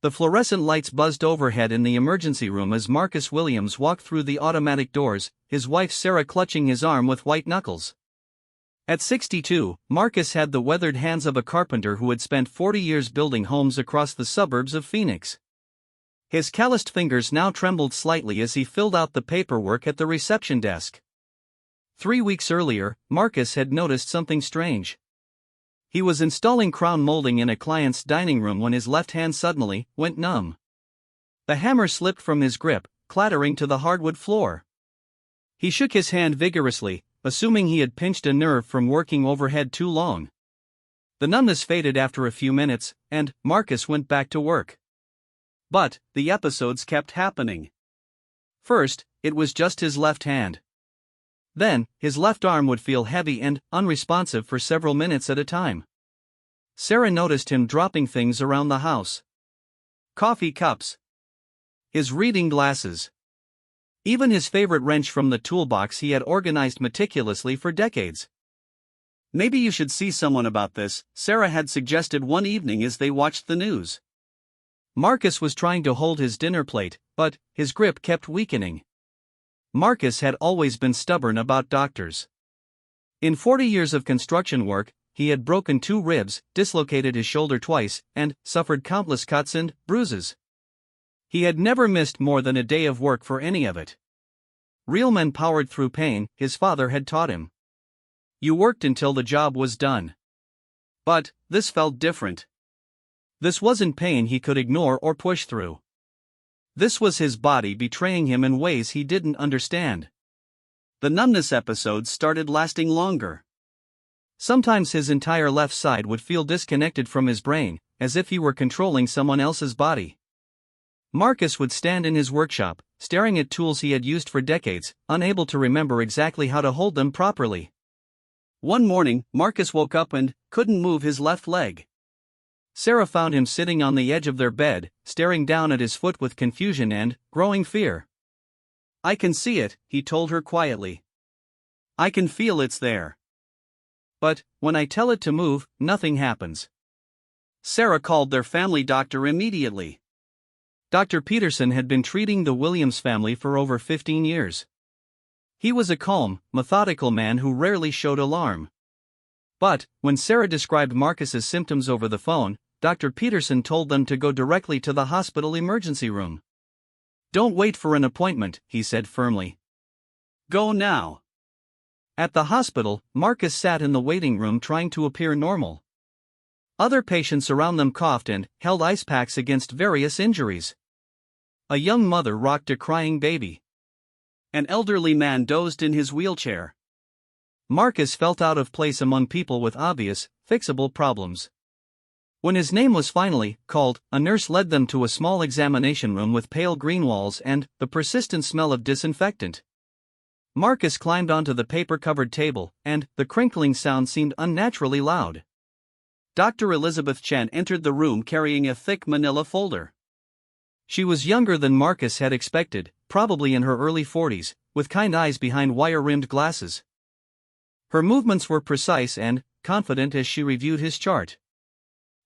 The fluorescent lights buzzed overhead in the emergency room as Marcus Williams walked through the automatic doors, his wife Sarah clutching his arm with white knuckles. At 62, Marcus had the weathered hands of a carpenter who had spent 40 years building homes across the suburbs of Phoenix. His calloused fingers now trembled slightly as he filled out the paperwork at the reception desk. 3 weeks earlier, Marcus had noticed something strange. He was installing crown molding in a client's dining room when his left hand suddenly went numb. The hammer slipped from his grip, clattering to the hardwood floor. He shook his hand vigorously, assuming he had pinched a nerve from working overhead too long. The numbness faded after a few minutes, and Marcus went back to work. But the episodes kept happening. First, it was just his left hand. Then, his left arm would feel heavy and unresponsive for several minutes at a time. Sarah noticed him dropping things around the house. Coffee cups. His reading glasses. Even his favorite wrench from the toolbox he had organized meticulously for decades. Maybe you should see someone about this, Sarah had suggested one evening as they watched the news. Marcus was trying to hold his dinner plate, but his grip kept weakening. Marcus had always been stubborn about doctors. In 40 years of construction work, he had broken 2 ribs, dislocated his shoulder twice, and suffered countless cuts and bruises. He had never missed more than a day of work for any of it. Real men powered through pain, his father had taught him. You worked until the job was done. But this felt different. This wasn't pain he could ignore or push through. This was his body betraying him in ways he didn't understand. The numbness episodes started lasting longer. Sometimes his entire left side would feel disconnected from his brain, as if he were controlling someone else's body. Marcus would stand in his workshop, staring at tools he had used for decades, unable to remember exactly how to hold them properly. One morning, Marcus woke up and couldn't move his left leg. Sarah found him sitting on the edge of their bed, staring down at his foot with confusion and growing fear. I can see it, he told her quietly. I can feel it's there. But when I tell it to move, nothing happens. Sarah called their family doctor immediately. Dr. Peterson had been treating the Williams family for over 15 years. He was a calm, methodical man who rarely showed alarm. But when Sarah described Marcus's symptoms over the phone, Dr. Peterson told them to go directly to the hospital emergency room. Don't wait for an appointment, he said firmly. Go now. At the hospital, Marcus sat in the waiting room trying to appear normal. Other patients around them coughed and held ice packs against various injuries. A young mother rocked a crying baby. An elderly man dozed in his wheelchair. Marcus felt out of place among people with obvious, fixable problems. When his name was finally called, a nurse led them to a small examination room with pale green walls and the persistent smell of disinfectant. Marcus climbed onto the paper-covered table, and the crinkling sound seemed unnaturally loud. Dr. Elizabeth Chen entered the room carrying a thick manila folder. She was younger than Marcus had expected, probably in her early 40s, with kind eyes behind wire-rimmed glasses. Her movements were precise and confident as she reviewed his chart.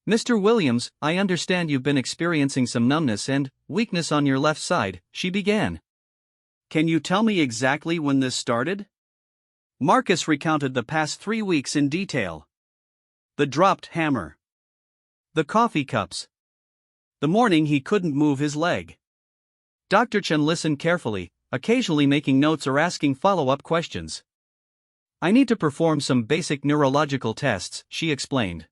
Mr. Williams, I understand you've been experiencing some numbness and weakness on your left side, she began. Can you tell me exactly when this started? Marcus recounted the past 3 weeks in detail. The dropped hammer. The coffee cups. The morning he couldn't move his leg. Dr. Chen listened carefully, occasionally making notes or asking follow-up questions. I need to perform some basic neurological tests, she explained.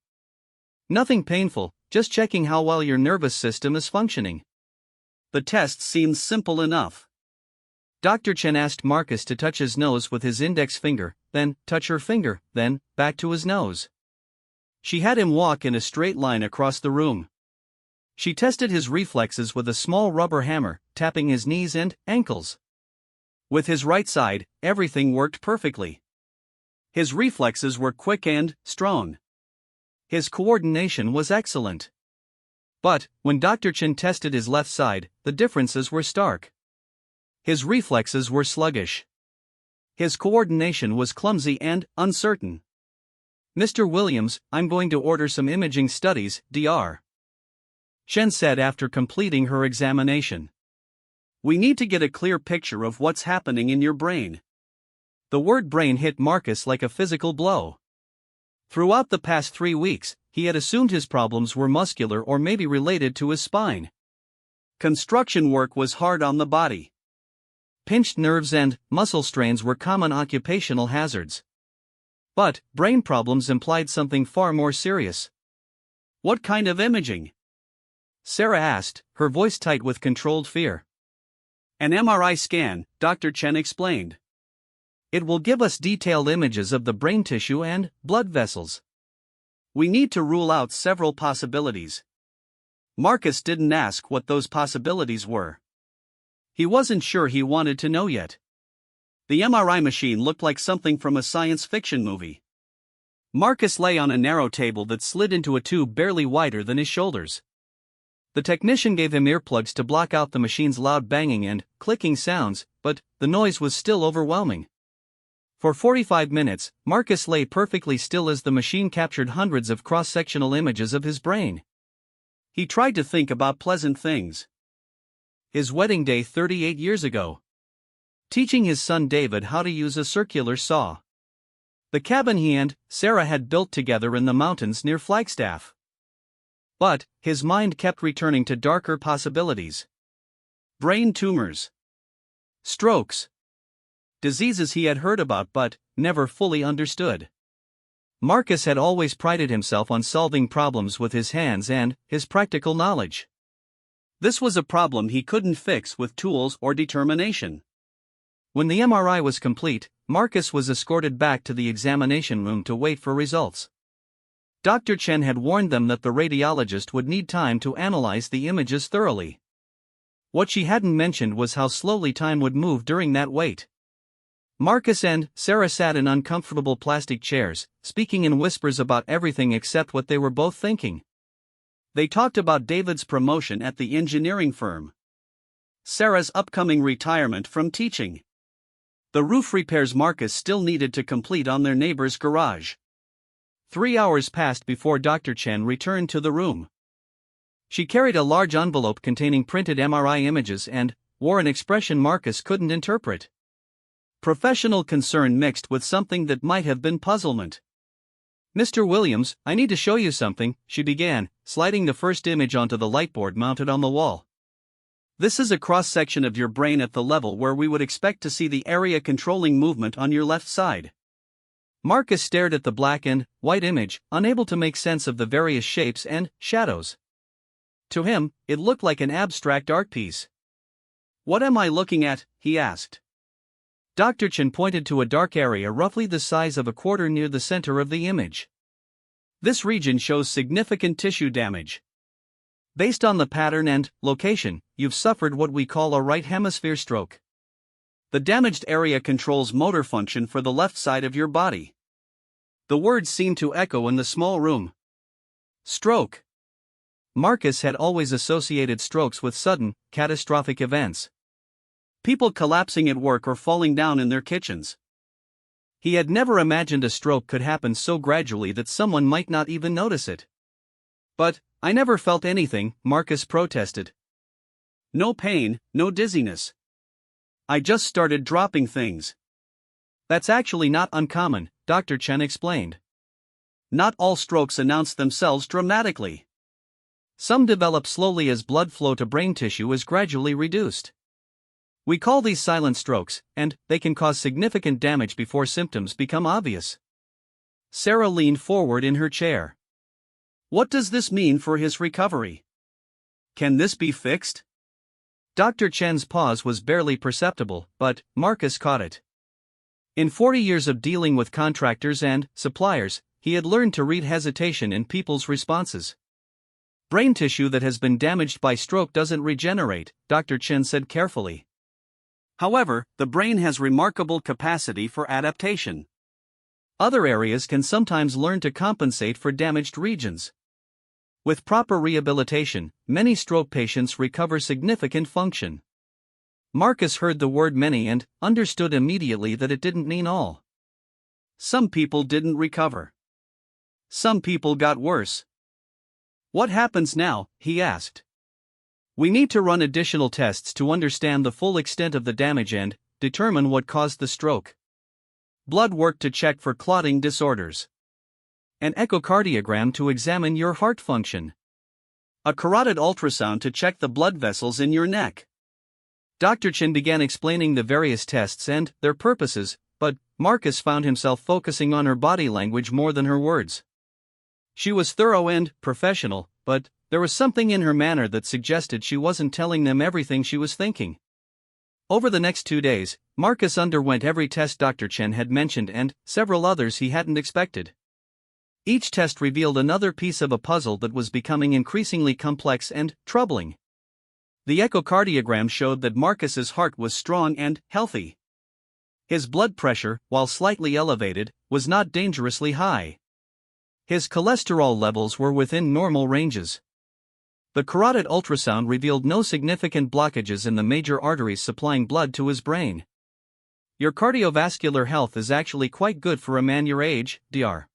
Nothing painful, just checking how well your nervous system is functioning. The tests seemed simple enough. Dr. Chen asked Marcus to touch his nose with his index finger, then touch her finger, then back to his nose. She had him walk in a straight line across the room. She tested his reflexes with a small rubber hammer, tapping his knees and ankles. With his right side, everything worked perfectly. His reflexes were quick and strong. His coordination was excellent. But when Dr. Chen tested his left side, the differences were stark. His reflexes were sluggish. His coordination was clumsy and uncertain. Mr. Williams, I'm going to order some imaging studies, Dr. Chen said after completing her examination. We need to get a clear picture of what's happening in your brain. The word brain hit Marcus like a physical blow. Throughout the past 3 weeks, he had assumed his problems were muscular or maybe related to his spine. Construction work was hard on the body. Pinched nerves and muscle strains were common occupational hazards. But brain problems implied something far more serious. What kind of imaging? Sarah asked, her voice tight with controlled fear. An MRI scan, Dr. Chen explained. It will give us detailed images of the brain tissue and blood vessels. We need to rule out several possibilities. Marcus didn't ask what those possibilities were. He wasn't sure he wanted to know yet. The MRI machine looked like something from a science fiction movie. Marcus lay on a narrow table that slid into a tube barely wider than his shoulders. The technician gave him earplugs to block out the machine's loud banging and clicking sounds, but the noise was still overwhelming. For 45 minutes, Marcus lay perfectly still as the machine captured hundreds of cross-sectional images of his brain. He tried to think about pleasant things. His wedding day 38 years ago. Teaching his son David how to use a circular saw. The cabin he and Sarah had built together in the mountains near Flagstaff. But his mind kept returning to darker possibilities. Brain tumors. Strokes. Diseases he had heard about but never fully understood. Marcus had always prided himself on solving problems with his hands and his practical knowledge. This was a problem he couldn't fix with tools or determination. When the MRI was complete, Marcus was escorted back to the examination room to wait for results. Dr. Chen had warned them that the radiologist would need time to analyze the images thoroughly. What she hadn't mentioned was how slowly time would move during that wait. Marcus and Sarah sat in uncomfortable plastic chairs, speaking in whispers about everything except what they were both thinking. They talked about David's promotion at the engineering firm, Sarah's upcoming retirement from teaching, the roof repairs Marcus still needed to complete on their neighbor's garage. 3 hours passed before Dr. Chen returned to the room. She carried a large envelope containing printed MRI images and wore an expression Marcus couldn't interpret. Professional concern mixed with something that might have been puzzlement. "Mr. Williams, I need to show you something," she began, sliding the first image onto the lightboard mounted on the wall. This is a cross-section of your brain at the level where we would expect to see the area controlling movement on your left side. Marcus stared at the black and white image, unable to make sense of the various shapes and shadows. To him, it looked like an abstract art piece. "What am I looking at?" he asked. Dr. Chen pointed to a dark area roughly the size of a quarter near the center of the image. "This region shows significant tissue damage. Based on the pattern and location, you've suffered what we call a right hemisphere stroke. The damaged area controls motor function for the left side of your body." The words seemed to echo in the small room. Stroke. Marcus had always associated strokes with sudden, catastrophic events. People collapsing at work or falling down in their kitchens. He had never imagined a stroke could happen so gradually that someone might not even notice it. "But I never felt anything," Marcus protested. "No pain, no dizziness. I just started dropping things." "That's actually not uncommon," Dr. Chen explained. "Not all strokes announce themselves dramatically. Some develop slowly as blood flow to brain tissue is gradually reduced. We call these silent strokes, and they can cause significant damage before symptoms become obvious." Sarah leaned forward in her chair. "What does this mean for his recovery? Can this be fixed?" Dr. Chen's pause was barely perceptible, but Marcus caught it. In 40 years of dealing with contractors and suppliers, he had learned to read hesitation in people's responses. "Brain tissue that has been damaged by stroke doesn't regenerate," Dr. Chen said carefully. "However, the brain has remarkable capacity for adaptation. Other areas can sometimes learn to compensate for damaged regions. With proper rehabilitation, many stroke patients recover significant function." Marcus heard the word many and understood immediately that it didn't mean all. Some people didn't recover. Some people got worse. "What happens now?" he asked. "We need to run additional tests to understand the full extent of the damage and determine what caused the stroke. Blood work to check for clotting disorders. An echocardiogram to examine your heart function. A carotid ultrasound to check the blood vessels in your neck." Dr. Chen began explaining the various tests and their purposes, but Marcus found himself focusing on her body language more than her words. She was thorough and professional, but there was something in her manner that suggested she wasn't telling them everything she was thinking. Over the next 2 days, Marcus underwent every test Dr. Chen had mentioned and several others he hadn't expected. Each test revealed another piece of a puzzle that was becoming increasingly complex and troubling. The echocardiogram showed that Marcus's heart was strong and healthy. His blood pressure, while slightly elevated, was not dangerously high. His cholesterol levels were within normal ranges. The carotid ultrasound revealed no significant blockages in the major arteries supplying blood to his brain. "Your cardiovascular health is actually quite good for a man your age, Dr.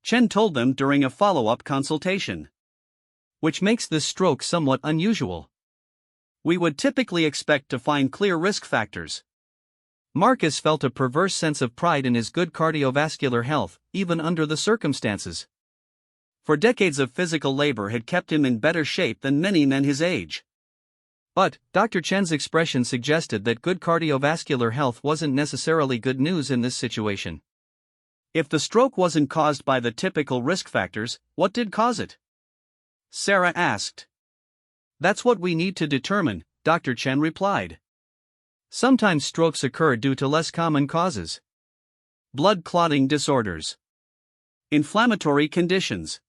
Chen told them during a follow-up consultation. "Which makes this stroke somewhat unusual. We would typically expect to find clear risk factors." Marcus felt a perverse sense of pride in his good cardiovascular health, even under the circumstances. For decades of physical labor had kept him in better shape than many men his age. But Dr. Chen's expression suggested that good cardiovascular health wasn't necessarily good news in this situation. If the stroke wasn't caused by the typical risk factors, what did cause it? Sarah asked. "That's what we need to determine," Dr. Chen replied. "Sometimes strokes occur due to less common causes. Blood clotting disorders. Inflammatory conditions.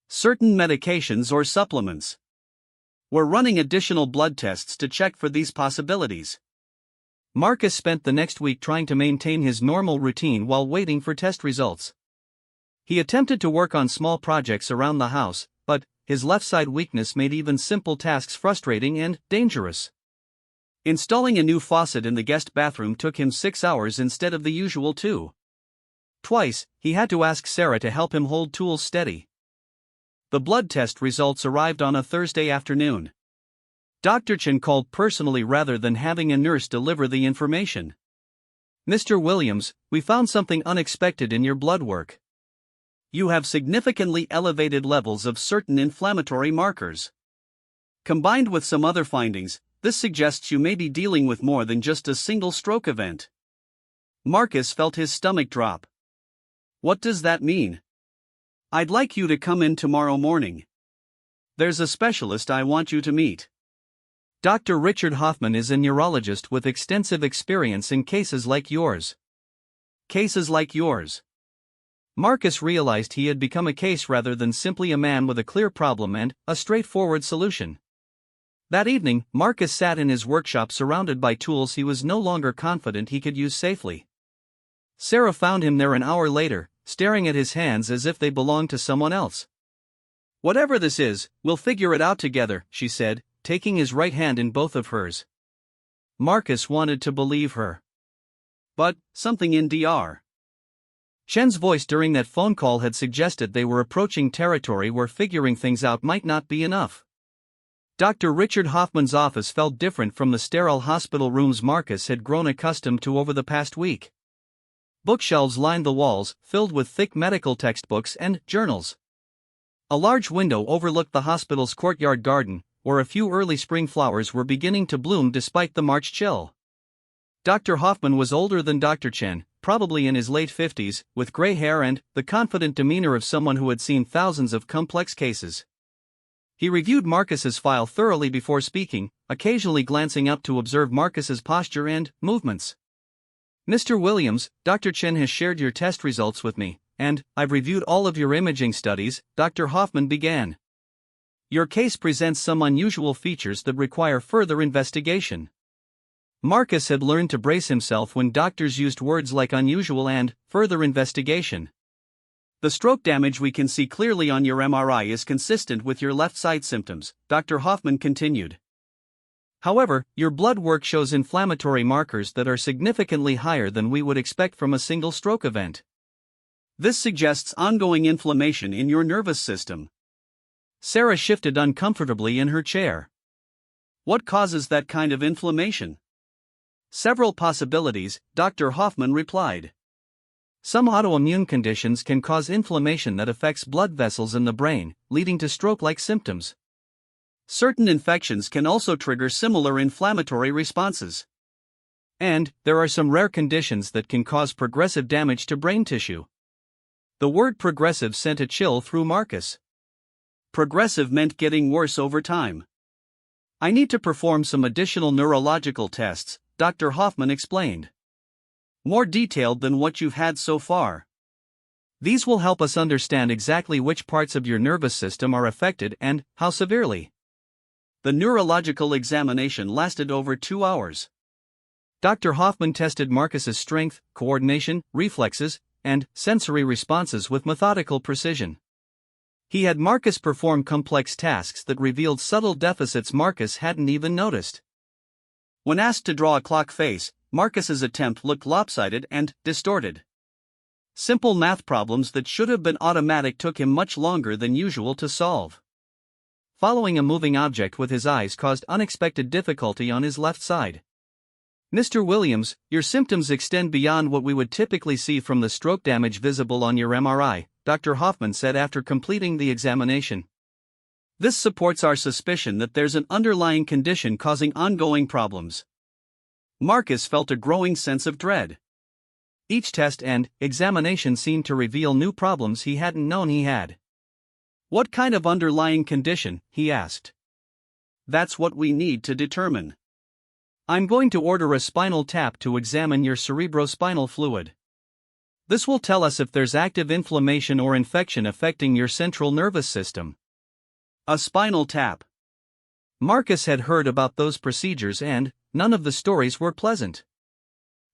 Certain medications or supplements. We're running additional blood tests to check for these possibilities." Marcus spent the next week trying to maintain his normal routine while waiting for test results. He attempted to work on small projects around the house, but his left side weakness made even simple tasks frustrating and dangerous. Installing a new faucet in the guest bathroom took him 6 hours instead of the usual 2. Twice, he had to ask Sarah to help him hold tools steady. The blood test results arrived on a Thursday afternoon. Dr. Chen called personally rather than having a nurse deliver the information. "Mr. Williams, we found something unexpected in your blood work. You have significantly elevated levels of certain inflammatory markers. Combined with some other findings, this suggests you may be dealing with more than just a single stroke event." Marcus felt his stomach drop. "What does that mean?" "I'd like you to come in tomorrow morning. There's a specialist I want you to meet. Dr. Richard Hoffman is a neurologist with extensive experience in cases like yours." Cases like yours. Marcus realized he had become a case rather than simply a man with a clear problem and a straightforward solution. That evening, Marcus sat in his workshop surrounded by tools he was no longer confident he could use safely. Sarah found him there an hour later, staring at his hands as if they belonged to someone else. "Whatever this is, we'll figure it out together," she said, taking his right hand in both of hers. Marcus wanted to believe her. But something in Dr. Chen's voice during that phone call had suggested they were approaching territory where figuring things out might not be enough. Dr. Richard Hoffman's office felt different from the sterile hospital rooms Marcus had grown accustomed to over the past week. Bookshelves lined the walls, filled with thick medical textbooks and journals. A large window overlooked the hospital's courtyard garden, where a few early spring flowers were beginning to bloom despite the March chill. Dr. Hoffman was older than Dr. Chen, probably in his late 50s, with gray hair and the confident demeanor of someone who had seen thousands of complex cases. He reviewed Marcus's file thoroughly before speaking, occasionally glancing up to observe Marcus's posture and movements. "Mr. Williams, Dr. Chen has shared your test results with me, and I've reviewed all of your imaging studies," Dr. Hoffman began. "Your case presents some unusual features that require further investigation." Marcus had learned to brace himself when doctors used words like unusual and further investigation. "The stroke damage we can see clearly on your MRI is consistent with your left side symptoms," Dr. Hoffman continued. "However, your blood work shows inflammatory markers that are significantly higher than we would expect from a single stroke event. This suggests ongoing inflammation in your nervous system. Sarah shifted uncomfortably in her chair. What causes that kind of inflammation? Several possibilities, Dr. Hoffman replied. Some autoimmune conditions can cause inflammation that affects blood vessels in the brain, leading to stroke-like symptoms. Certain infections can also trigger similar inflammatory responses. And there are some rare conditions that can cause progressive damage to brain tissue. The word progressive sent a chill through Marcus. Progressive meant getting worse over time. I need to perform some additional neurological tests, Dr. Hoffman explained. More detailed than what you've had so far. These will help us understand exactly which parts of your nervous system are affected and how severely. The neurological examination lasted over 2 hours. Dr. Hoffman tested Marcus's strength, coordination, reflexes, and sensory responses with methodical precision. He had Marcus perform complex tasks that revealed subtle deficits Marcus hadn't even noticed. When asked to draw a clock face, Marcus's attempt looked lopsided and distorted. Simple math problems that should have been automatic took him much longer than usual to solve. Following a moving object with his eyes caused unexpected difficulty on his left side. Mr. Williams, your symptoms extend beyond what we would typically see from the stroke damage visible on your MRI, Dr. Hoffman said after completing the examination. This supports our suspicion that there's an underlying condition causing ongoing problems. Marcus felt a growing sense of dread. Each test and examination seemed to reveal new problems he hadn't known he had. What kind of underlying condition, he asked. That's what we need to determine. I'm going to order a spinal tap to examine your cerebrospinal fluid. This will tell us if there's active inflammation or infection affecting your central nervous system. A spinal tap. Marcus had heard about those procedures and none of the stories were pleasant.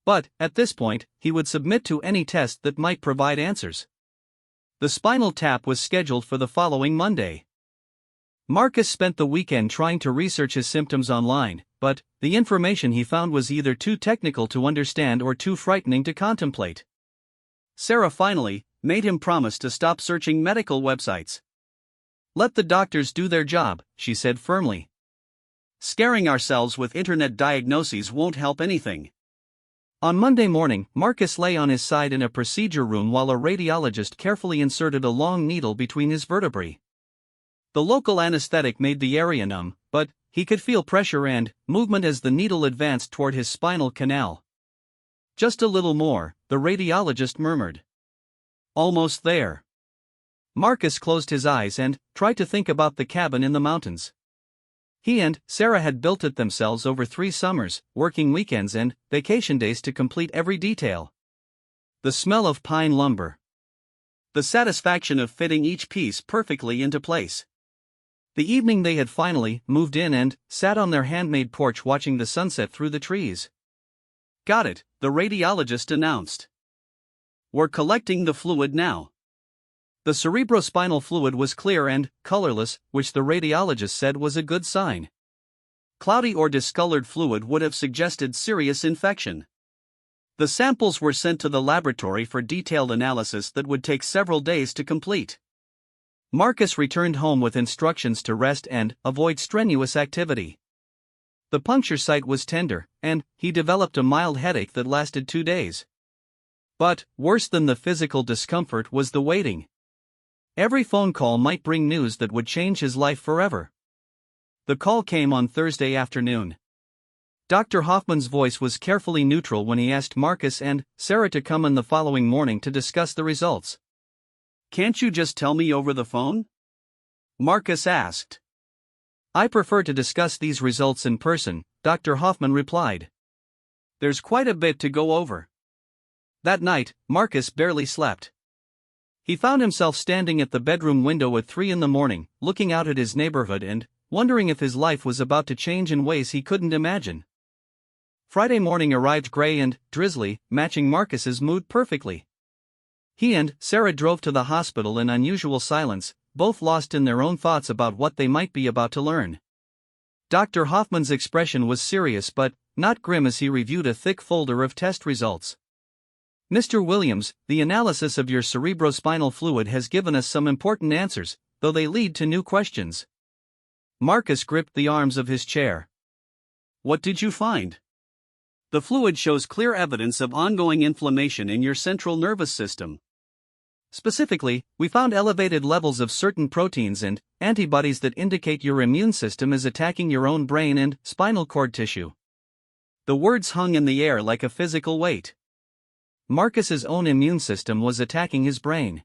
But, at this point, he would submit to any test that might provide answers. The spinal tap was scheduled for the following Monday. Marcus spent the weekend trying to research his symptoms online, but the information he found was either too technical to understand or too frightening to contemplate. Sarah finally made him promise to stop searching medical websites. Let the doctors do their job, she said firmly. Scaring ourselves with internet diagnoses won't help anything. On Monday morning, Marcus lay on his side in a procedure room while a radiologist carefully inserted a long needle between his vertebrae. The local anesthetic made the area numb, but he could feel pressure and movement as the needle advanced toward his spinal canal. Just a little more, the radiologist murmured. Almost there. Marcus closed his eyes and tried to think about the cabin in the mountains. He and Sarah had built it themselves over 3 summers, working weekends and vacation days to complete every detail. The smell of pine lumber. The satisfaction of fitting each piece perfectly into place. The evening they had finally moved in and sat on their handmade porch watching the sunset through the trees. Got it, the radiologist announced. We're collecting the fluid now. The cerebrospinal fluid was clear and colorless, which the radiologist said was a good sign. Cloudy or discolored fluid would have suggested serious infection. The samples were sent to the laboratory for detailed analysis that would take several days to complete. Marcus returned home with instructions to rest and avoid strenuous activity. The puncture site was tender, and he developed a mild headache that lasted 2 days. But, worse than the physical discomfort was the waiting. Every phone call might bring news that would change his life forever. The call came on Thursday afternoon. Dr. Hoffman's voice was carefully neutral when he asked Marcus and Sarah to come in the following morning to discuss the results. Can't you just tell me over the phone? Marcus asked. I prefer to discuss these results in person, Dr. Hoffman replied. There's quite a bit to go over. That night, Marcus barely slept. He found himself standing at the bedroom window at 3 a.m, looking out at his neighborhood and wondering if his life was about to change in ways he couldn't imagine. Friday morning arrived gray and drizzly, matching Marcus's mood perfectly. He and Sarah drove to the hospital in unusual silence, both lost in their own thoughts about what they might be about to learn. Dr. Hoffman's expression was serious but not grim as he reviewed a thick folder of test results. Mr. Williams, the analysis of your cerebrospinal fluid has given us some important answers, though they lead to new questions. Marcus gripped the arms of his chair. What did you find? The fluid shows clear evidence of ongoing inflammation in your central nervous system. Specifically, we found elevated levels of certain proteins and antibodies that indicate your immune system is attacking your own brain and spinal cord tissue. The words hung in the air like a physical weight. Marcus's own immune system was attacking his brain.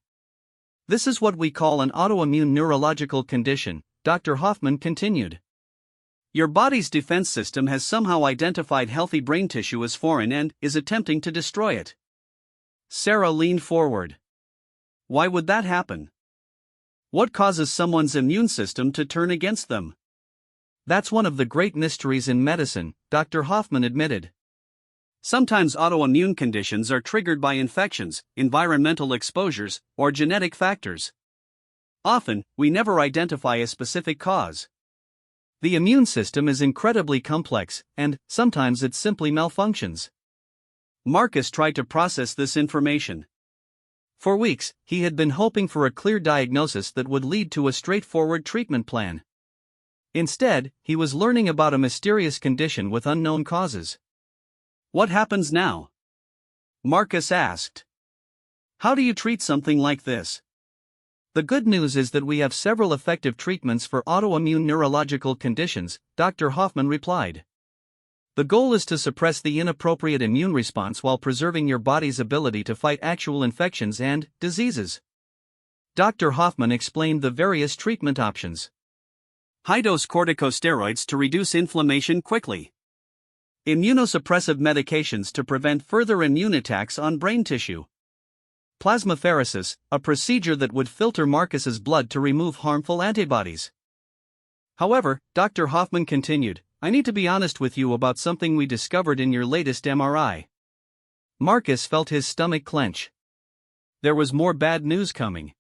This is what we call an autoimmune neurological condition, Dr. Hoffman continued. Your body's defense system has somehow identified healthy brain tissue as foreign and is attempting to destroy it. Sarah leaned forward. Why would that happen? What causes someone's immune system to turn against them? That's one of the great mysteries in medicine, Dr. Hoffman admitted. Sometimes autoimmune conditions are triggered by infections, environmental exposures, or genetic factors. Often, we never identify a specific cause. The immune system is incredibly complex, and sometimes it simply malfunctions. Marcus tried to process this information. For weeks, he had been hoping for a clear diagnosis that would lead to a straightforward treatment plan. Instead, he was learning about a mysterious condition with unknown causes. What happens now? Marcus asked. How do you treat something like this? The good news is that we have several effective treatments for autoimmune neurological conditions, Dr. Hoffman replied. The goal is to suppress the inappropriate immune response while preserving your body's ability to fight actual infections and diseases. Dr. Hoffman explained the various treatment options. High-dose corticosteroids to reduce inflammation quickly. Immunosuppressive medications to prevent further immune attacks on brain tissue. Plasmapheresis, a procedure that would filter Marcus's blood to remove harmful antibodies. However, Dr. Hoffman continued, I need to be honest with you about something we discovered in your latest MRI. Marcus felt his stomach clench. There was more bad news coming.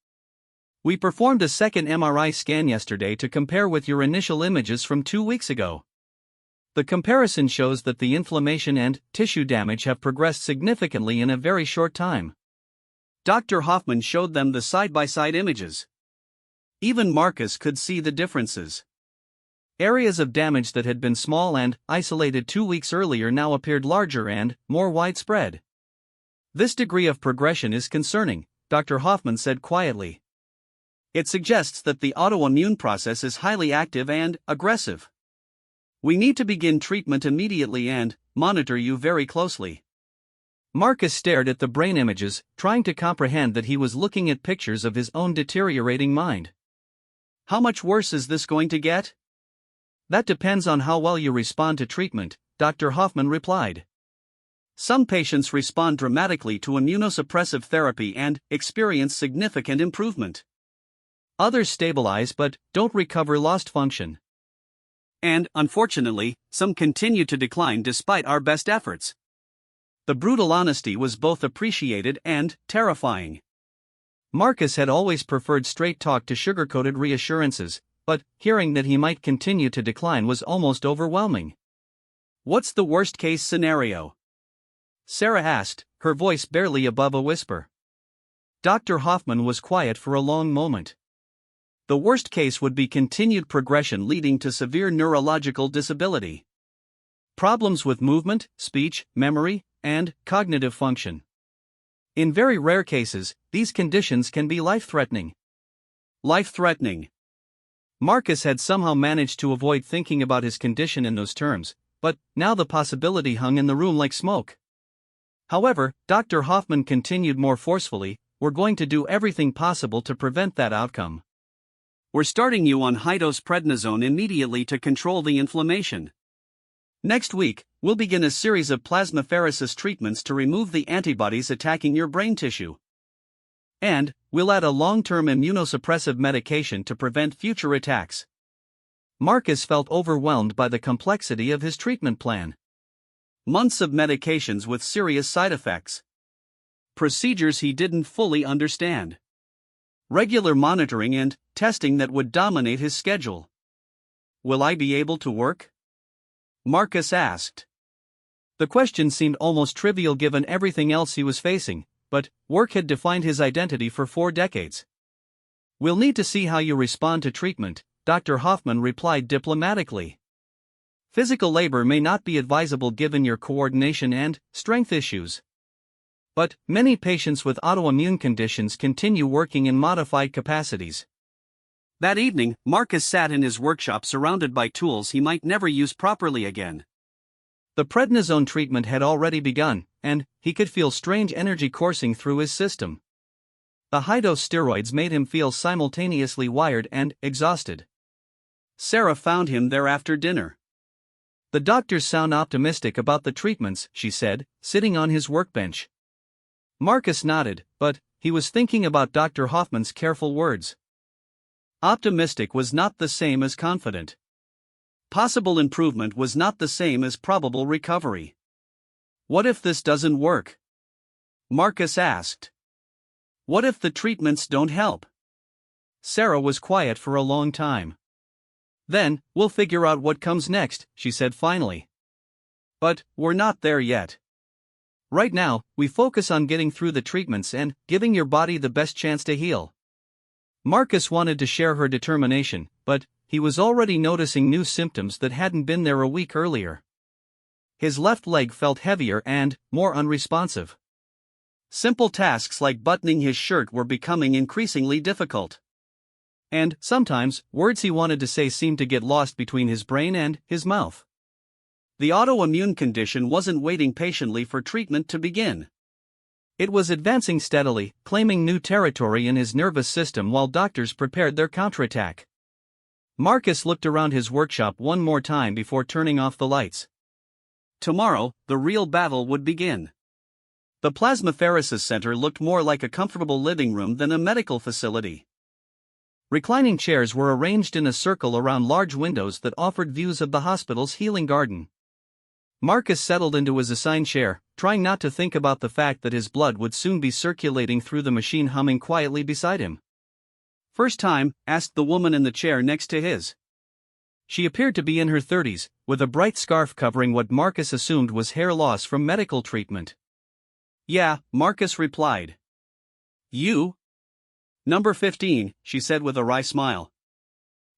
We performed a second MRI scan yesterday to compare with your initial images from 2 weeks ago. The comparison shows that the inflammation and tissue damage have progressed significantly in a very short time. Dr. Hoffman showed them the side-by-side images. Even Marcus could see the differences. Areas of damage that had been small and isolated 2 weeks earlier now appeared larger and more widespread. This degree of progression is concerning, Dr. Hoffman said quietly. It suggests that the autoimmune process is highly active and aggressive. We need to begin treatment immediately and monitor you very closely. Marcus stared at the brain images, trying to comprehend that he was looking at pictures of his own deteriorating mind. How much worse is this going to get? That depends on how well you respond to treatment, Dr. Hoffman replied. Some patients respond dramatically to immunosuppressive therapy and experience significant improvement. Others stabilize but don't recover lost function. And, unfortunately, some continue to decline despite our best efforts. The brutal honesty was both appreciated and terrifying. Marcus had always preferred straight talk to sugar-coated reassurances, but hearing that he might continue to decline was almost overwhelming. What's the worst-case scenario? Sarah asked, her voice barely above a whisper. Dr. Hoffman was quiet for a long moment. The worst case would be continued progression leading to severe neurological disability. Problems with movement, speech, memory, and cognitive function. In very rare cases, these conditions can be life-threatening. Life-threatening. Marcus had somehow managed to avoid thinking about his condition in those terms, but now the possibility hung in the room like smoke. However, Dr. Hoffman continued more forcefully, we're going to do everything possible to prevent that outcome. We're starting you on high-dose prednisone immediately to control the inflammation. Next week, we'll begin a series of plasmapheresis treatments to remove the antibodies attacking your brain tissue. And we'll add a long-term immunosuppressive medication to prevent future attacks. Marcus felt overwhelmed by the complexity of his treatment plan. Months of medications with serious side effects. Procedures he didn't fully understand. Regular monitoring and testing that would dominate his schedule. Will I be able to work? Marcus asked. The question seemed almost trivial given everything else he was facing, but work had defined his identity for 4 decades. "We'll need to see how you respond to treatment," Dr. Hoffman replied diplomatically. "Physical labor may not be advisable given your coordination and strength issues. But many patients with autoimmune conditions continue working in modified capacities." That evening, Marcus sat in his workshop surrounded by tools he might never use properly again. The prednisone treatment had already begun, and he could feel strange energy coursing through his system. The high-dose steroids made him feel simultaneously wired and exhausted. Sarah found him there after dinner. "The doctors sound optimistic about the treatments," she said, sitting on his workbench. Marcus nodded, but he was thinking about Dr. Hoffman's careful words. Optimistic was not the same as confident. Possible improvement was not the same as probable recovery. "What if this doesn't work?" Marcus asked. "What if the treatments don't help?" Sarah was quiet for a long time. "Then, we'll figure out what comes next," she said finally. "But we're not there yet. Right now, we focus on getting through the treatments and giving your body the best chance to heal." Marcus wanted to share her determination, but he was already noticing new symptoms that hadn't been there a week earlier. His left leg felt heavier and more unresponsive. Simple tasks like buttoning his shirt were becoming increasingly difficult. And sometimes, words he wanted to say seemed to get lost between his brain and his mouth. The autoimmune condition wasn't waiting patiently for treatment to begin. It was advancing steadily, claiming new territory in his nervous system while doctors prepared their counterattack. Marcus looked around his workshop one more time before turning off the lights. Tomorrow, the real battle would begin. The plasmapheresis center looked more like a comfortable living room than a medical facility. Reclining chairs were arranged in a circle around large windows that offered views of the hospital's healing garden. Marcus settled into his assigned chair, trying not to think about the fact that his blood would soon be circulating through the machine humming quietly beside him. "First time?" asked the woman in the chair next to his. She appeared to be in her 30s, with a bright scarf covering what Marcus assumed was hair loss from medical treatment. "Yeah," Marcus replied. "You?" "Number 15, she said with a wry smile.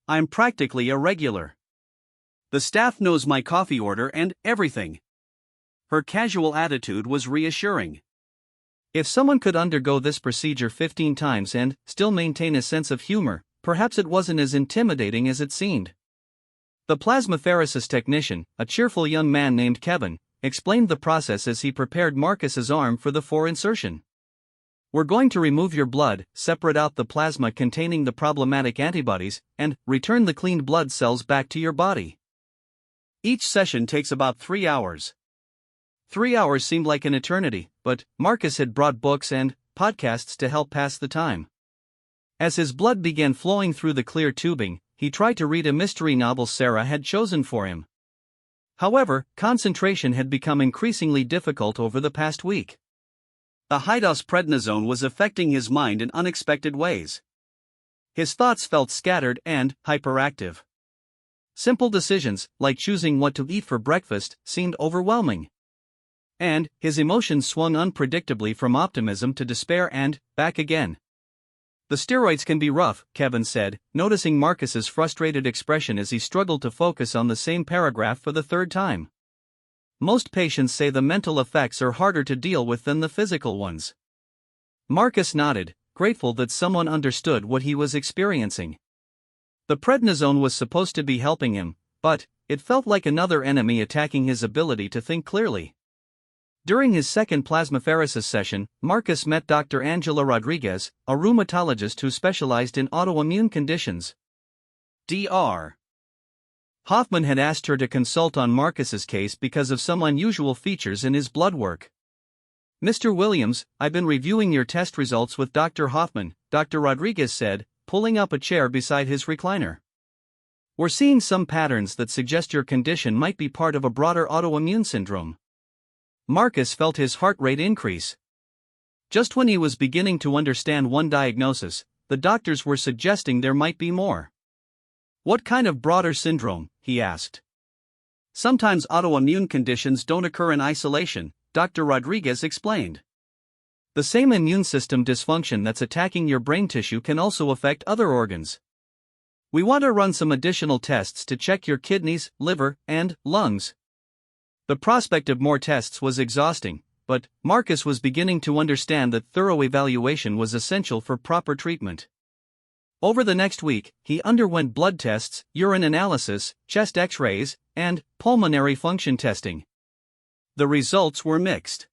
"I'm practically a regular. The staff knows my coffee order and everything." Her casual attitude was reassuring. If someone could undergo this procedure 15 times and still maintain a sense of humor, perhaps it wasn't as intimidating as it seemed. The plasmapheresis technician, a cheerful young man named Kevin, explained the process as he prepared Marcus's arm for the 4 insertion. "We're going to remove your blood, separate out the plasma containing the problematic antibodies, and return the cleaned blood cells back to your body. Each session takes about 3 hours. 3 hours seemed like an eternity, but Marcus had brought books and podcasts to help pass the time. As his blood began flowing through the clear tubing, he tried to read a mystery novel Sarah had chosen for him. However, concentration had become increasingly difficult over the past week. The high-dose prednisone was affecting his mind in unexpected ways. His thoughts felt scattered and hyperactive. Simple decisions, like choosing what to eat for breakfast, seemed overwhelming. And his emotions swung unpredictably from optimism to despair and back again. "The steroids can be rough," Kevin said, noticing Marcus's frustrated expression as he struggled to focus on the same paragraph for the 3rd time. "Most patients say the mental effects are harder to deal with than the physical ones." Marcus nodded, grateful that someone understood what he was experiencing. The prednisone was supposed to be helping him, but it felt like another enemy attacking his ability to think clearly. During his second plasmapheresis session, Marcus met Dr. Angela Rodriguez, a rheumatologist who specialized in autoimmune conditions. Dr. Hoffman had asked her to consult on Marcus's case because of some unusual features in his blood work. "Mr. Williams, I've been reviewing your test results with Dr. Hoffman," Dr. Rodriguez said, pulling up a chair beside his recliner. "We're seeing some patterns that suggest your condition might be part of a broader autoimmune syndrome." Marcus felt his heart rate increase. Just when he was beginning to understand one diagnosis, the doctors were suggesting there might be more. "What kind of broader syndrome?" he asked. "Sometimes autoimmune conditions don't occur in isolation," Dr. Rodriguez explained. The same immune system dysfunction that's attacking your brain tissue can also affect other organs. We want to run some additional tests to check your kidneys, liver, and lungs. The prospect of more tests was exhausting, but Marcus was beginning to understand that thorough evaluation was essential for proper treatment. Over the next week, he underwent blood tests, urine analysis, chest X-rays, and pulmonary function testing. The results were mixed.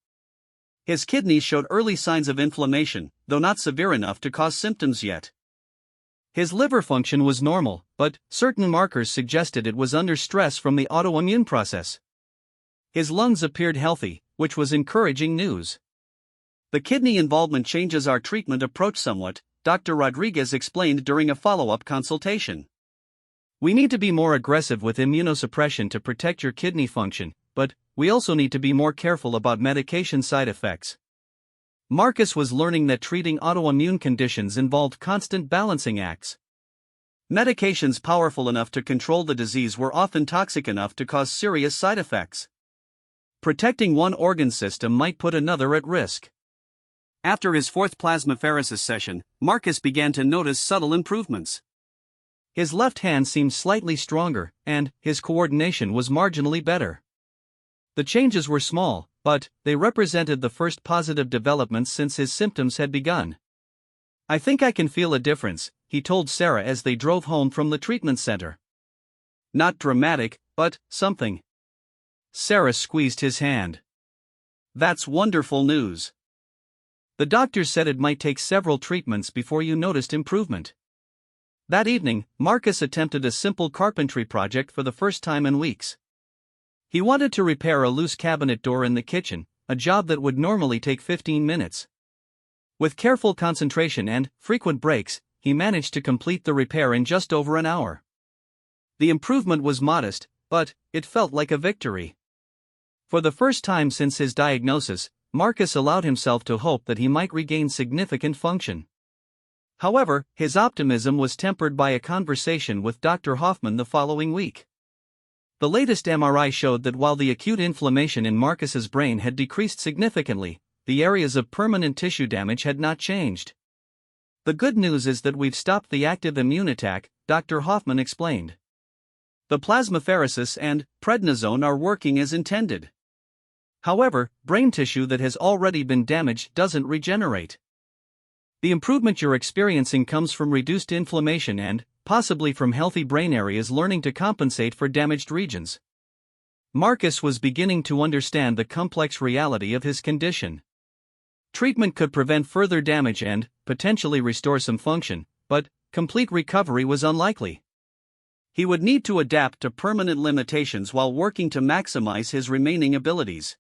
His kidneys showed early signs of inflammation, though not severe enough to cause symptoms yet. His liver function was normal, but certain markers suggested it was under stress from the autoimmune process. His lungs appeared healthy, which was encouraging news. The kidney involvement changes our treatment approach somewhat, Dr. Rodriguez explained during a follow-up consultation. We need to be more aggressive with immunosuppression to protect your kidney function, but we also need to be more careful about medication side effects. Marcus was learning that treating autoimmune conditions involved constant balancing acts. Medications powerful enough to control the disease were often toxic enough to cause serious side effects. Protecting one organ system might put another at risk. After his fourth plasmapheresis session, Marcus began to notice subtle improvements. His left hand seemed slightly stronger, and his coordination was marginally better. The changes were small, but they represented the first positive developments since his symptoms had begun. I think I can feel a difference, he told Sarah as they drove home from the treatment center. Not dramatic, but something. Sarah squeezed his hand. That's wonderful news. The doctor said it might take several treatments before you noticed improvement. That evening, Marcus attempted a simple carpentry project for the first time in weeks. He wanted to repair a loose cabinet door in the kitchen, a job that would normally take 15 minutes. With careful concentration and frequent breaks, he managed to complete the repair in just over an hour. The improvement was modest, but it felt like a victory. For the first time since his diagnosis, Marcus allowed himself to hope that he might regain significant function. However, his optimism was tempered by a conversation with Dr. Hoffman the following week. The latest MRI showed that while the acute inflammation in Marcus's brain had decreased significantly, the areas of permanent tissue damage had not changed. The good news is that we've stopped the active immune attack, Dr. Hoffman explained. The plasmapheresis and prednisone are working as intended. However, brain tissue that has already been damaged doesn't regenerate. The improvement you're experiencing comes from reduced inflammation and, possibly from healthy brain areas learning to compensate for damaged regions. Marcus was beginning to understand the complex reality of his condition. Treatment could prevent further damage and, potentially restore some function, but complete recovery was unlikely. He would need to adapt to permanent limitations while working to maximize his remaining abilities.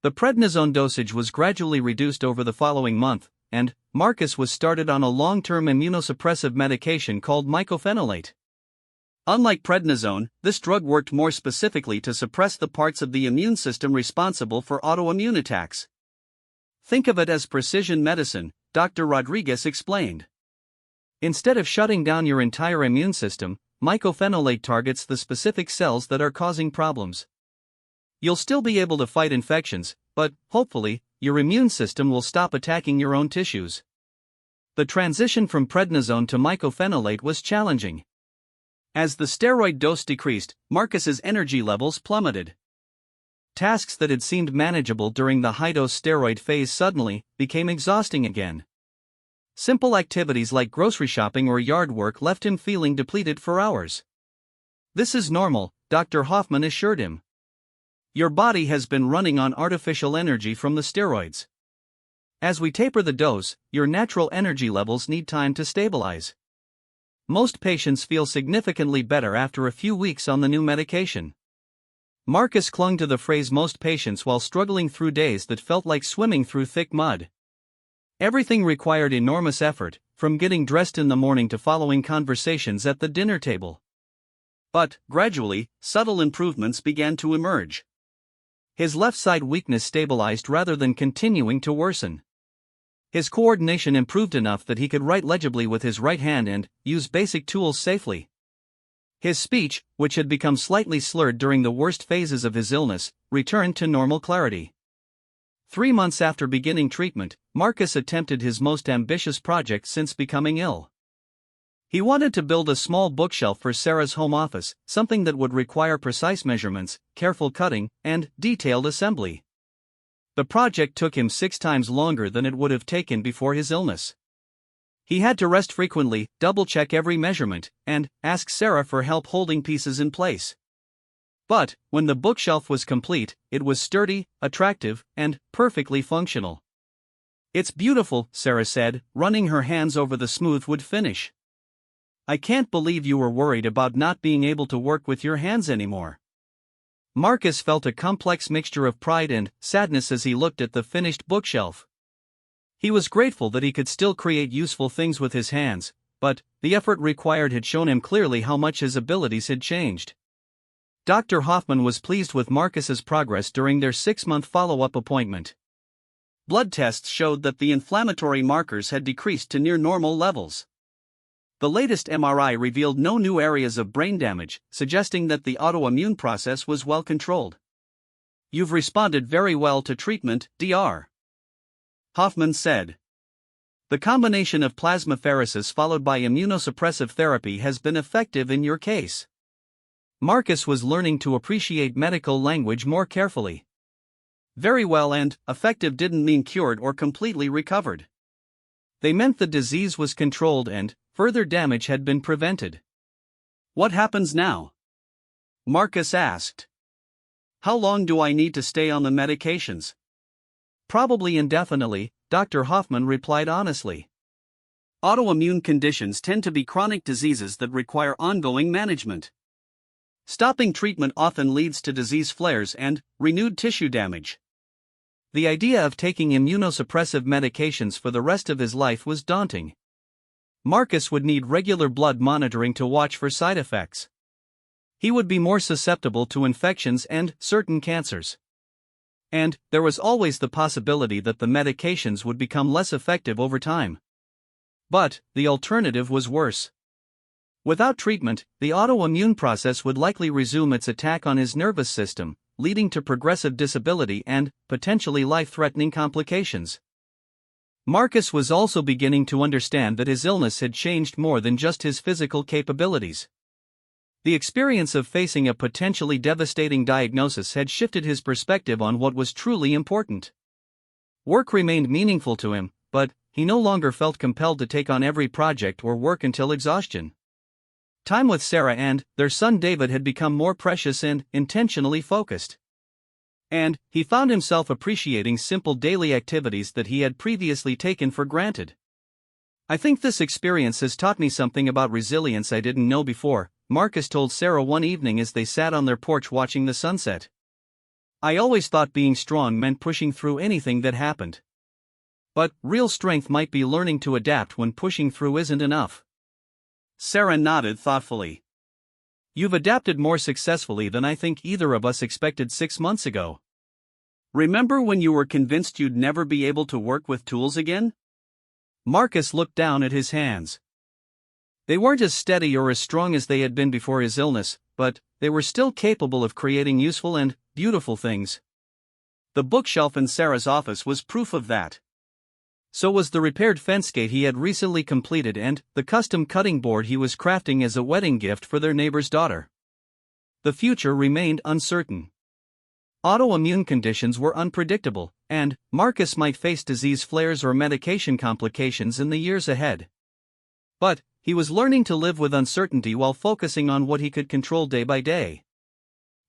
The prednisone dosage was gradually reduced over the following month, and Marcus was started on a long-term immunosuppressive medication called mycophenolate. Unlike prednisone, this drug worked more specifically to suppress the parts of the immune system responsible for autoimmune attacks. Think of it as precision medicine, Dr. Rodriguez explained. Instead of shutting down your entire immune system, mycophenolate targets the specific cells that are causing problems. You'll still be able to fight infections, but, hopefully, your immune system will stop attacking your own tissues. The transition from prednisone to mycophenolate was challenging. As the steroid dose decreased, Marcus's energy levels plummeted. Tasks that had seemed manageable during the high-dose steroid phase suddenly became exhausting again. Simple activities like grocery shopping or yard work left him feeling depleted for hours. This is normal, Dr. Hoffman assured him. Your body has been running on artificial energy from the steroids. As we taper the dose, your natural energy levels need time to stabilize. Most patients feel significantly better after a few weeks on the new medication. Marcus clung to the phrase most patients while struggling through days that felt like swimming through thick mud. Everything required enormous effort, from getting dressed in the morning to following conversations at the dinner table. But, gradually, subtle improvements began to emerge. His left side weakness stabilized rather than continuing to worsen. His coordination improved enough that he could write legibly with his right hand and use basic tools safely. His speech, which had become slightly slurred during the worst phases of his illness, returned to normal clarity. 3 months after beginning treatment, Marcus attempted his most ambitious project since becoming ill. He wanted to build a small bookshelf for Sarah's home office, something that would require precise measurements, careful cutting, and detailed assembly. The project took him 6 times longer than it would have taken before his illness. He had to rest frequently, double-check every measurement, and ask Sarah for help holding pieces in place. But, when the bookshelf was complete, it was sturdy, attractive, and perfectly functional. "It's beautiful," Sarah said, running her hands over the smooth wood finish. "I can't believe you were worried about not being able to work with your hands anymore." Marcus felt a complex mixture of pride and sadness as he looked at the finished bookshelf. He was grateful that he could still create useful things with his hands, but the effort required had shown him clearly how much his abilities had changed. Dr. Hoffman was pleased with Marcus's progress during their 6-month follow-up appointment. Blood tests showed that the inflammatory markers had decreased to near normal levels. The latest MRI revealed no new areas of brain damage, suggesting that the autoimmune process was well controlled. "You've responded very well to treatment, Dr. Hoffman said. "The combination of plasmapheresis followed by immunosuppressive therapy has been effective in your case." Marcus was learning to appreciate medical language more carefully. Very well and effective didn't mean cured or completely recovered. They meant the disease was controlled and further damage had been prevented. "What happens now?" Marcus asked. "How long do I need to stay on the medications?" "Probably indefinitely," Dr. Hoffman replied honestly. Autoimmune conditions tend to be chronic diseases that require ongoing management. Stopping treatment often leads to disease flares and renewed tissue damage. The idea of taking immunosuppressive medications for the rest of his life was daunting. Marcus would need regular blood monitoring to watch for side effects. He would be more susceptible to infections and certain cancers. And there was always the possibility that the medications would become less effective over time. But the alternative was worse. Without treatment, the autoimmune process would likely resume its attack on his nervous system, leading to progressive disability and potentially life-threatening complications. Marcus was also beginning to understand that his illness had changed more than just his physical capabilities. The experience of facing a potentially devastating diagnosis had shifted his perspective on what was truly important. Work remained meaningful to him, but he no longer felt compelled to take on every project or work until exhaustion. Time with Sarah and their son David had become more precious and intentionally focused. And he found himself appreciating simple daily activities that he had previously taken for granted. "I think this experience has taught me something about resilience I didn't know before," Marcus told Sarah one evening as they sat on their porch watching the sunset. "I always thought being strong meant pushing through anything that happened. But real strength might be learning to adapt when pushing through isn't enough." Sarah nodded thoughtfully. "You've adapted more successfully than I think either of us expected 6 months ago. Remember when you were convinced you'd never be able to work with tools again?" Marcus looked down at his hands. They weren't as steady or as strong as they had been before his illness, but they were still capable of creating useful and beautiful things. The bookshelf in Sarah's office was proof of that. So was the repaired fence gate he had recently completed and the custom cutting board he was crafting as a wedding gift for their neighbor's daughter. The future remained uncertain. Autoimmune conditions were unpredictable, and Marcus might face disease flares or medication complications in the years ahead. But he was learning to live with uncertainty while focusing on what he could control day by day.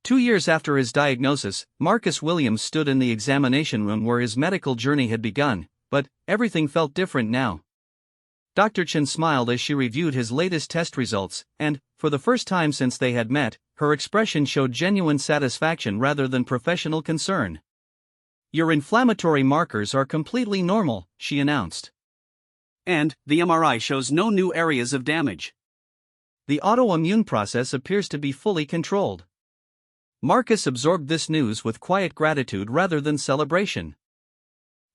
2 years after his diagnosis, Marcus Williams stood in the examination room where his medical journey had begun, but everything felt different now. Dr. Chen smiled as she reviewed his latest test results, and, for the first time since they had met, her expression showed genuine satisfaction rather than professional concern. "Your inflammatory markers are completely normal," she announced. "And the MRI shows no new areas of damage. The autoimmune process appears to be fully controlled." Marcus absorbed this news with quiet gratitude rather than celebration.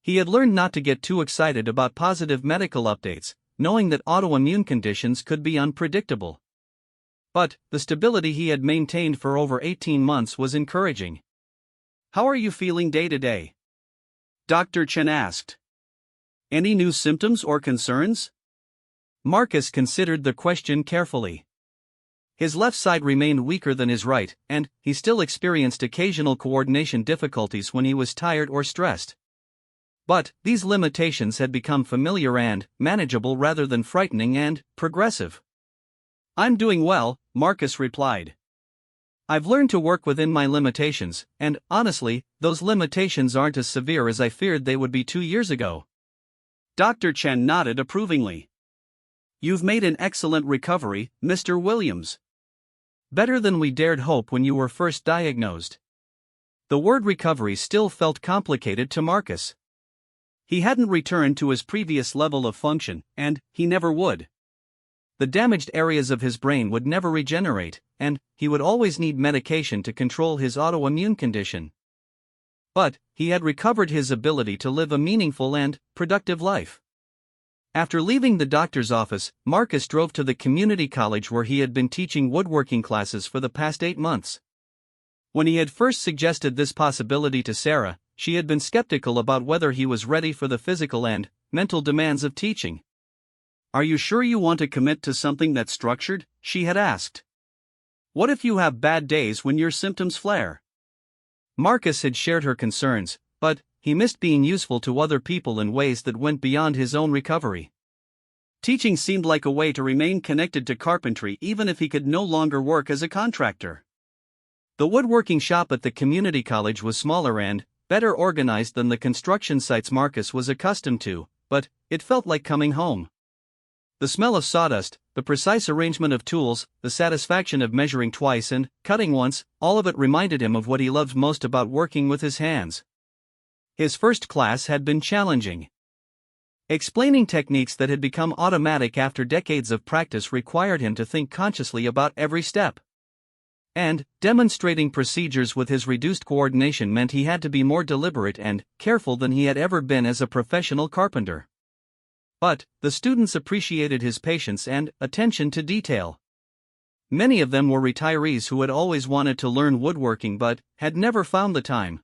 He had learned not to get too excited about positive medical updates, knowing that autoimmune conditions could be unpredictable. But the stability he had maintained for over 18 months was encouraging. "How are you feeling day to day?" Dr. Chen asked. Any new symptoms or concerns? Marcus considered the question carefully. His left side remained weaker than his right, and he still experienced occasional coordination difficulties when he was tired or stressed. But these limitations had become familiar and manageable rather than frightening and progressive. I'm doing well, Marcus replied. I've learned to work within my limitations, and honestly, those limitations aren't as severe as I feared they would be 2 years ago. Dr. Chen nodded approvingly. You've made an excellent recovery, Mr. Williams. Better than we dared hope when you were first diagnosed. The word recovery still felt complicated to Marcus. He hadn't returned to his previous level of function, and he never would. The damaged areas of his brain would never regenerate, and he would always need medication to control his autoimmune condition. But he had recovered his ability to live a meaningful and productive life. After leaving the doctor's office, Marcus drove to the community college where he had been teaching woodworking classes for the past 8 months. When he had first suggested this possibility to Sarah, she had been skeptical about whether he was ready for the physical and mental demands of teaching. Are you sure you want to commit to something that's structured? She had asked. What if you have bad days when your symptoms flare? Marcus had shared her concerns, but he missed being useful to other people in ways that went beyond his own recovery. Teaching seemed like a way to remain connected to carpentry even if he could no longer work as a contractor. The woodworking shop at the community college was smaller and better organized than the construction sites Marcus was accustomed to, but it felt like coming home. The smell of sawdust, the precise arrangement of tools, the satisfaction of measuring twice and cutting once, all of it reminded him of what he loved most about working with his hands. His first class had been challenging. Explaining techniques that had become automatic after decades of practice required him to think consciously about every step. And demonstrating procedures with his reduced coordination meant he had to be more deliberate and careful than he had ever been as a professional carpenter. But the students appreciated his patience and attention to detail. Many of them were retirees who had always wanted to learn woodworking but had never found the time.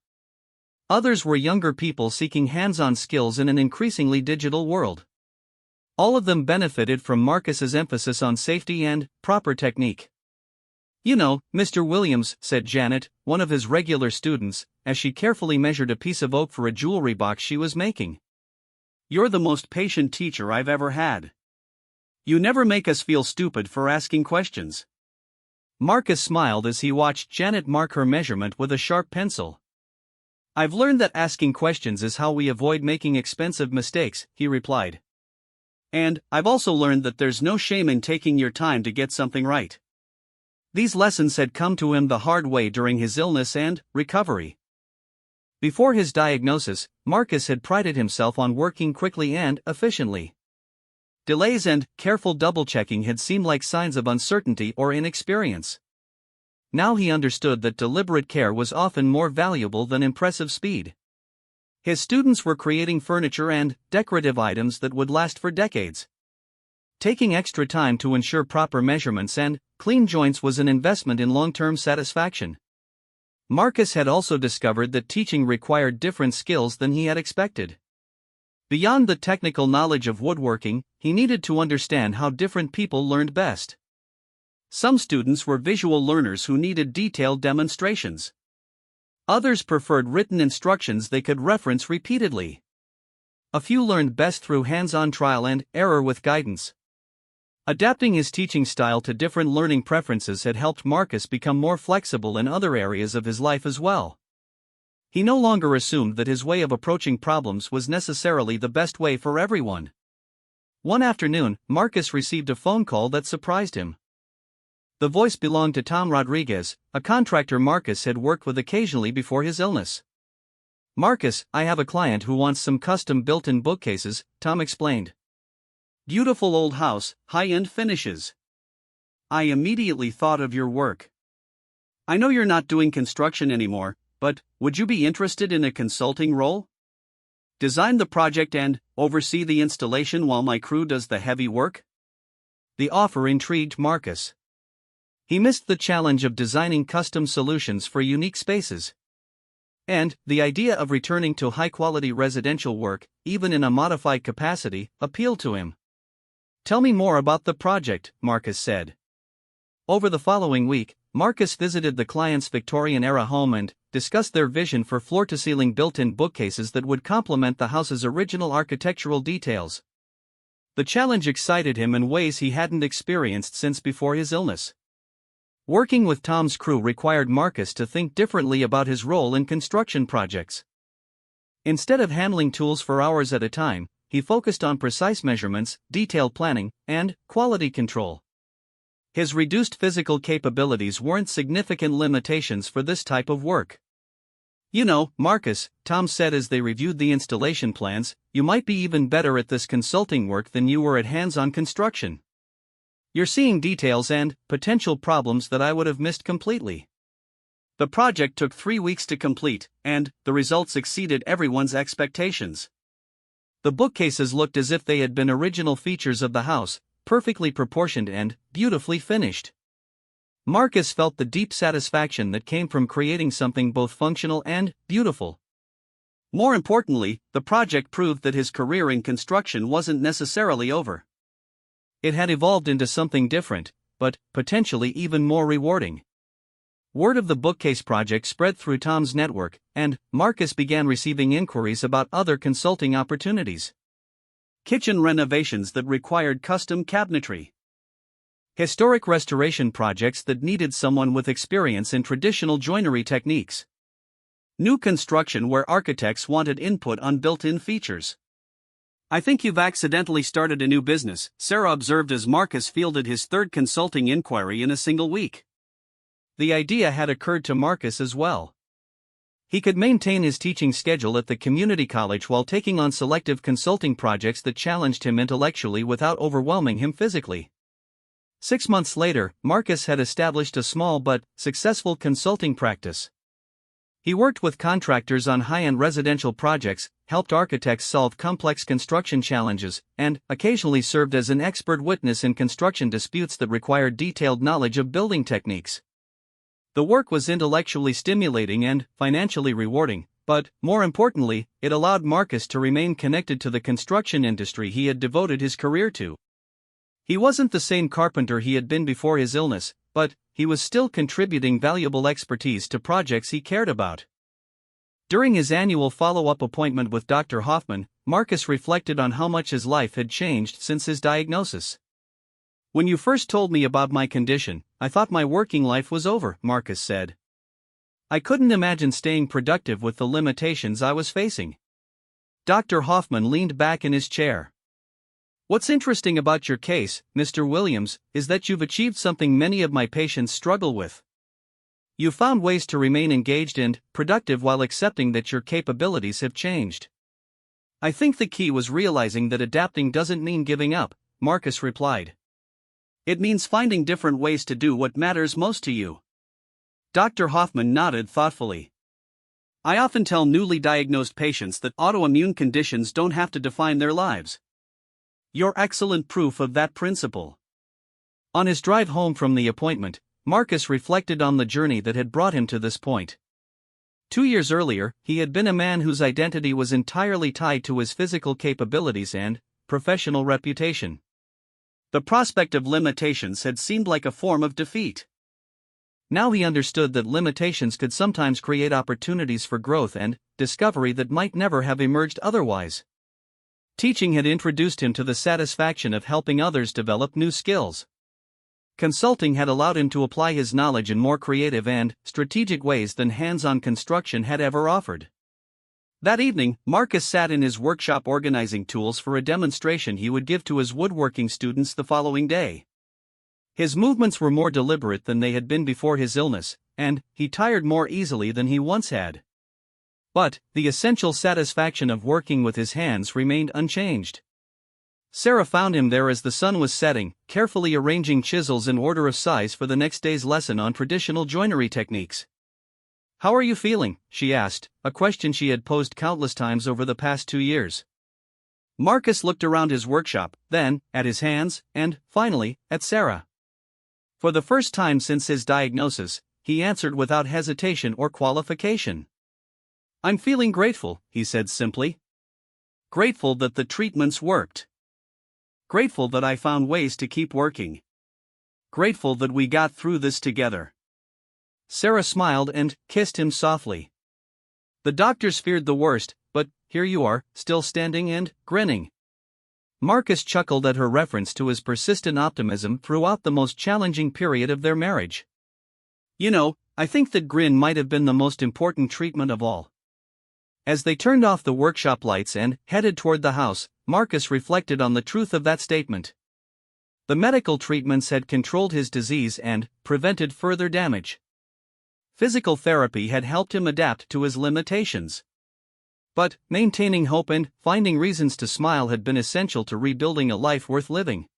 Others were younger people seeking hands-on skills in an increasingly digital world. All of them benefited from Marcus's emphasis on safety and proper technique. You know, Mr. Williams, said Janet, one of his regular students, as she carefully measured a piece of oak for a jewelry box she was making. You're the most patient teacher I've ever had. You never make us feel stupid for asking questions. Marcus smiled as he watched Janet mark her measurement with a sharp pencil. I've learned that asking questions is how we avoid making expensive mistakes, he replied. And I've also learned that there's no shame in taking your time to get something right. These lessons had come to him the hard way during his illness and recovery. Before his diagnosis, Marcus had prided himself on working quickly and efficiently. Delays and careful double-checking had seemed like signs of uncertainty or inexperience. Now he understood that deliberate care was often more valuable than impressive speed. His students were creating furniture and decorative items that would last for decades. Taking extra time to ensure proper measurements and clean joints was an investment in long-term satisfaction. Marcus had also discovered that teaching required different skills than he had expected. Beyond the technical knowledge of woodworking, he needed to understand how different people learned best. Some students were visual learners who needed detailed demonstrations. Others preferred written instructions they could reference repeatedly. A few learned best through hands-on trial and error with guidance. Adapting his teaching style to different learning preferences had helped Marcus become more flexible in other areas of his life as well. He no longer assumed that his way of approaching problems was necessarily the best way for everyone. One afternoon, Marcus received a phone call that surprised him. The voice belonged to Tom Rodriguez, a contractor Marcus had worked with occasionally before his illness. "Marcus, I have a client who wants some custom built-in bookcases," Tom explained. "Beautiful old house, high-end finishes. I immediately thought of your work. I know you're not doing construction anymore, but would you be interested in a consulting role? Design the project and oversee the installation while my crew does the heavy work?" The offer intrigued Marcus. He missed the challenge of designing custom solutions for unique spaces. And the idea of returning to high-quality residential work, even in a modified capacity, appealed to him. "Tell me more about the project," Marcus said. Over the following week, Marcus visited the client's Victorian-era home and discussed their vision for floor-to-ceiling built-in bookcases that would complement the house's original architectural details. The challenge excited him in ways he hadn't experienced since before his illness. Working with Tom's crew required Marcus to think differently about his role in construction projects. Instead of handling tools for hours at a time, he focused on precise measurements, detailed planning, and quality control. His reduced physical capabilities weren't significant limitations for this type of work. "You know, Marcus," Tom said as they reviewed the installation plans, "you might be even better at this consulting work than you were at hands-on construction. You're seeing details and potential problems that I would have missed completely." The project took 3 weeks to complete, and the results exceeded everyone's expectations. The bookcases looked as if they had been original features of the house, perfectly proportioned and beautifully finished. Marcus felt the deep satisfaction that came from creating something both functional and beautiful. More importantly, the project proved that his career in construction wasn't necessarily over. It had evolved into something different, but potentially even more rewarding. Word of the bookcase project spread through Tom's network, and Marcus began receiving inquiries about other consulting opportunities. Kitchen renovations that required custom cabinetry. Historic restoration projects that needed someone with experience in traditional joinery techniques. New construction where architects wanted input on built-in features. "I think you've accidentally started a new business," Sarah observed as Marcus fielded his third consulting inquiry in a single week. The idea had occurred to Marcus as well. He could maintain his teaching schedule at the community college while taking on selective consulting projects that challenged him intellectually without overwhelming him physically. 6 months later, Marcus had established a small but successful consulting practice. He worked with contractors on high-end residential projects, helped architects solve complex construction challenges, and occasionally served as an expert witness in construction disputes that required detailed knowledge of building techniques. The work was intellectually stimulating and financially rewarding, but, more importantly, it allowed Marcus to remain connected to the construction industry he had devoted his career to. He wasn't the same carpenter he had been before his illness, but he was still contributing valuable expertise to projects he cared about. During his annual follow-up appointment with Dr. Hoffman, Marcus reflected on how much his life had changed since his diagnosis. "When you first told me about my condition, I thought my working life was over," Marcus said. "I couldn't imagine staying productive with the limitations I was facing." Dr. Hoffman leaned back in his chair. "What's interesting about your case, Mr. Williams, is that you've achieved something many of my patients struggle with. You found ways to remain engaged and productive while accepting that your capabilities have changed." "I think the key was realizing that adapting doesn't mean giving up," Marcus replied. "It means finding different ways to do what matters most to you." Dr. Hoffman nodded thoughtfully. "I often tell newly diagnosed patients that autoimmune conditions don't have to define their lives. You're excellent proof of that principle." On his drive home from the appointment, Marcus reflected on the journey that had brought him to this point. 2 years earlier, he had been a man whose identity was entirely tied to his physical capabilities and professional reputation. The prospect of limitations had seemed like a form of defeat. Now he understood that limitations could sometimes create opportunities for growth and discovery that might never have emerged otherwise. Teaching had introduced him to the satisfaction of helping others develop new skills. Consulting had allowed him to apply his knowledge in more creative and strategic ways than hands-on construction had ever offered. That evening, Marcus sat in his workshop organizing tools for a demonstration he would give to his woodworking students the following day. His movements were more deliberate than they had been before his illness, and he tired more easily than he once had. But the essential satisfaction of working with his hands remained unchanged. Sarah found him there as the sun was setting, carefully arranging chisels in order of size for the next day's lesson on traditional joinery techniques. "How are you feeling?" she asked, a question she had posed countless times over the past 2 years. Marcus looked around his workshop, then at his hands, and, finally, at Sarah. For the first time since his diagnosis, he answered without hesitation or qualification. "I'm feeling grateful," he said simply. "Grateful that the treatments worked. Grateful that I found ways to keep working. Grateful that we got through this together." Sarah smiled and kissed him softly. "The doctors feared the worst, but here you are, still standing and grinning." Marcus chuckled at her reference to his persistent optimism throughout the most challenging period of their marriage. "You know, I think that grin might have been the most important treatment of all." As they turned off the workshop lights and headed toward the house, Marcus reflected on the truth of that statement. The medical treatments had controlled his disease and prevented further damage. Physical therapy had helped him adapt to his limitations. But maintaining hope and finding reasons to smile had been essential to rebuilding a life worth living.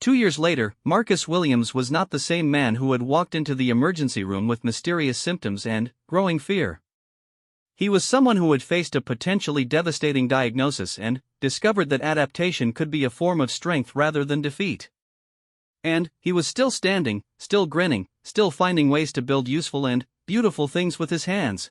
2 years later, Marcus Williams was not the same man who had walked into the emergency room with mysterious symptoms and growing fear. He was someone who had faced a potentially devastating diagnosis and discovered that adaptation could be a form of strength rather than defeat. And he was still standing, still grinning, still finding ways to build useful and beautiful things with his hands.